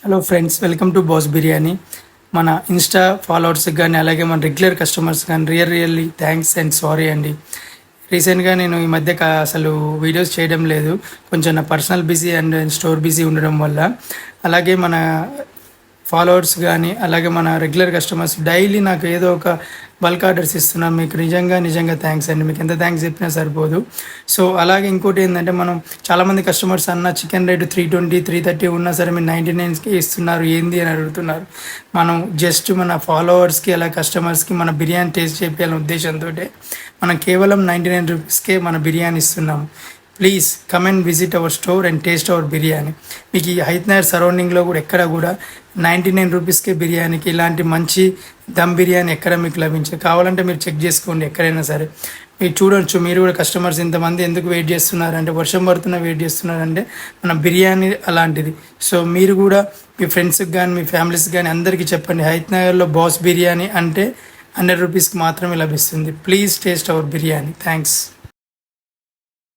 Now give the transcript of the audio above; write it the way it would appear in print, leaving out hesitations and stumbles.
Hello friends, welcome to boss biryani. మన Insta ఫాలోవర్స్కి కానీ అలాగే మన రెగ్యులర్ కస్టమర్స్ కానీ రియల్లీ థ్యాంక్స్ అండ్ సారీ అండి. రీసెంట్గా నేను ఈ మధ్య అసలు వీడియోస్ చేయడం లేదు, కొంచెం నా personal busy and store busy ఉండడం వల్ల. అలాగే మన ఫాలోవర్స్ కానీ అలాగే మన రెగ్యులర్ కస్టమర్స్ డైలీ నాకు ఏదో ఒక బల్క్ ఆర్డర్స్ ఇస్తున్నాం. మీకు నిజంగా థ్యాంక్స్ అండి. మీకు ఎంత థ్యాంక్స్ చెప్పినా సరిపోదు. సో అలాగే ఇంకోటి ఏంటంటే, మనం చాలామంది కస్టమర్స్ అన్న చికెన్ రేటు 320 330 ఉన్నా సరే మీరు 99కి ఇస్తున్నారు ఏంది అని అడుగుతున్నారు. మనం జస్ట్ మన ఫాలోవర్స్కి అలా కస్టమర్స్కి మన బిర్యానీ టేస్ట్ చేయాలనే ఉద్దేశంతో మనం కేవలం 99 రూపీస్కే మన బిర్యానీ ఇస్తున్నాము. Please come and visit our store and taste our biryani. మీకు ఈ హైత్నగర్ సరౌండింగ్లో కూడా ఎక్కడ కూడా 99 రూపీస్కే బిర్యానీకి ఇలాంటి మంచి దమ్ బిర్యానీ ఎక్కడ మీకు లభించదు. కావాలంటే మీరు చెక్ చేసుకోండి ఎక్కడైనా సరే. మీరు చూడొచ్చు, మీరు కూడా కస్టమర్స్ ఇంతమంది ఎందుకు వెయిట్ చేస్తున్నారంటే, వర్షం పడుతున్నా వెయిట్ చేస్తున్నారంటే మన బిర్యానీ అలాంటిది. సో మీరు కూడా మీ ఫ్రెండ్స్కి కానీ మీ ఫ్యామిలీస్కి కానీ అందరికీ చెప్పండి, హైత్నగర్లో బాస్ బిర్యానీ అంటే 100 రూపీస్కి మాత్రమే లభిస్తుంది. Please taste our biryani. Thanks.